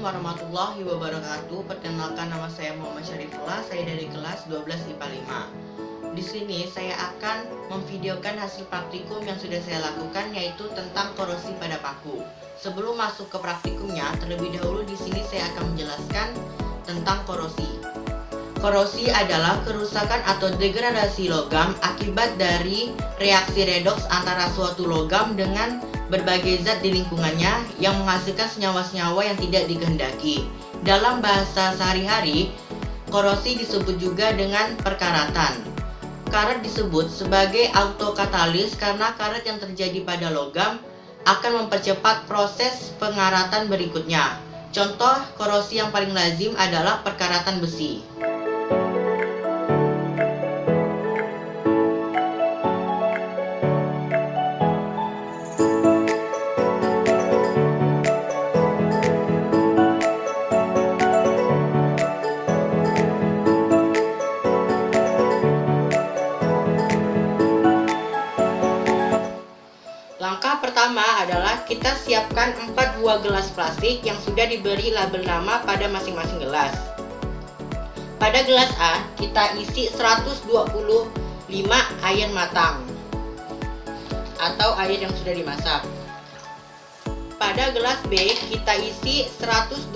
Assalamualaikum warahmatullahi wabarakatuh. Perkenalkan, nama saya Muhammad Syarifullah. Saya dari kelas 12 IPA 5. Di sini saya akan memvideokan hasil praktikum yang sudah saya lakukan, yaitu tentang korosi pada paku. Sebelum masuk ke praktikumnya, terlebih dahulu di sini saya akan menjelaskan tentang korosi. Korosi adalah kerusakan atau degradasi logam akibat dari reaksi redoks antara suatu logam dengan berbagai zat di lingkungannya yang menghasilkan senyawa-senyawa yang tidak dikehendaki. Dalam bahasa sehari-hari, korosi disebut juga dengan perkaratan. Karat disebut sebagai autokatalis karena karat yang terjadi pada logam akan mempercepat proses pengaratan berikutnya. Contoh korosi yang paling lazim adalah perkaratan besi. Langkah pertama adalah kita siapkan 4 buah gelas plastik yang sudah diberi label nama pada masing-masing gelas. Pada gelas A, kita isi 125 air matang atau air yang sudah dimasak. Pada gelas B, kita isi 125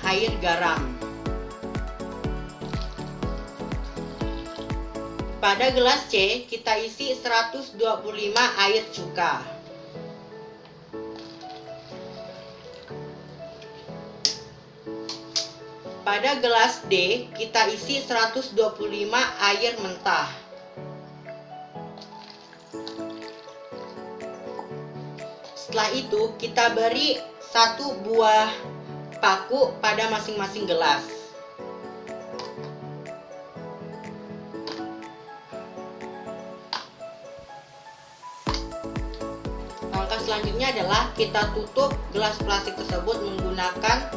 air garam. Pada gelas C, kita isi 125 air cuka. Pada gelas D, kita isi 125 air mentah. Setelah itu, kita beri 1 buah paku pada masing-masing gelas. Langkah selanjutnya adalah kita tutup gelas plastik tersebut menggunakan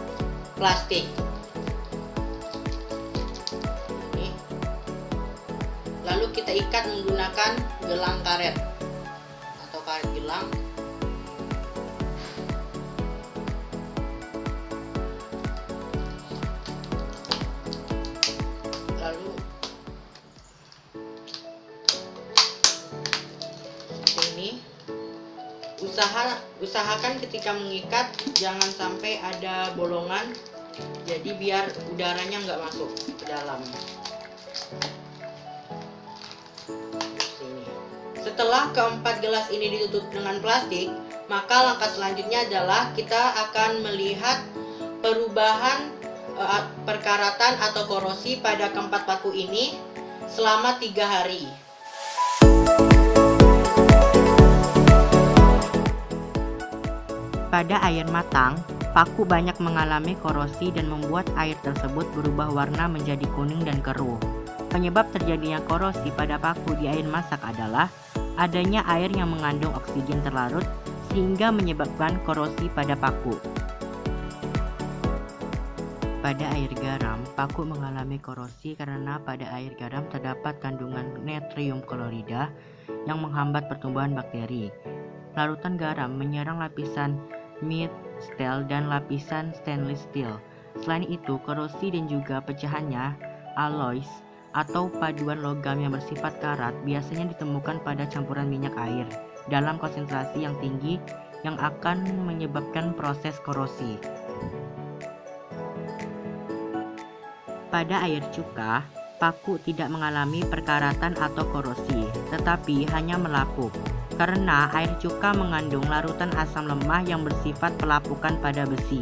plastik. Lalu kita ikat menggunakan gelang karet atau karet gelang. Lalu seperti ini. Usahakan ketika mengikat jangan sampai ada bolongan, jadi biar udaranya nggak masuk ke dalam. Setelah keempat gelas ini ditutup dengan plastik, maka langkah selanjutnya adalah kita akan melihat perubahan perkaratan atau korosi pada keempat paku ini selama 3 hari. Pada air matang, paku banyak mengalami korosi dan membuat air tersebut berubah warna menjadi kuning dan keruh. Penyebab terjadinya korosi pada paku di air masak adalah adanya air yang mengandung oksigen terlarut sehingga menyebabkan korosi pada paku. Pada air garam, paku mengalami korosi karena pada air garam terdapat kandungan natrium klorida yang menghambat pertumbuhan bakteri. Larutan garam menyerang lapisan mild steel dan lapisan stainless steel. Selain itu, korosi dan juga pecahannya, alloys atau paduan logam yang bersifat karat biasanya ditemukan pada campuran minyak air dalam konsentrasi yang tinggi yang akan menyebabkan proses korosi. Pada air cuka, paku tidak mengalami perkaratan atau korosi, tetapi hanya melapuk. Karena air cuka mengandung larutan asam lemah yang bersifat pelapukan pada besi.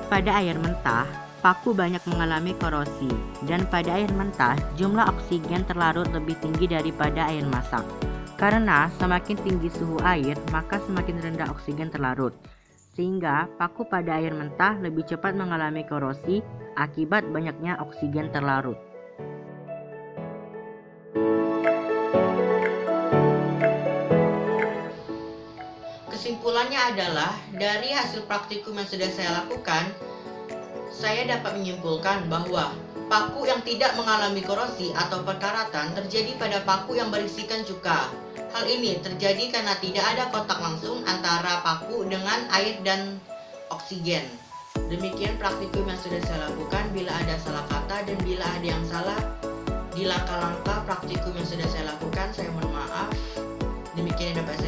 Pada air mentah, paku banyak mengalami korosi, dan pada air mentah jumlah oksigen terlarut lebih tinggi daripada air masak. Karena semakin tinggi suhu air, maka semakin rendah oksigen terlarut, sehingga paku pada air mentah lebih cepat mengalami korosi akibat banyaknya oksigen terlarut. Kesimpulannya adalah, dari hasil praktikum yang sudah saya lakukan, saya dapat menyimpulkan bahwa Paku yang tidak mengalami korosi atau perkaratan terjadi pada paku yang berisikan cuka. Hal ini terjadi karena tidak ada kontak langsung antara paku dengan air dan oksigen. Demikian praktikum yang sudah saya lakukan. Bila ada salah kata dan bila ada yang salah di langkah-langkah praktikum yang sudah saya lakukan, saya mohon maaf. Demikian yang dapat saya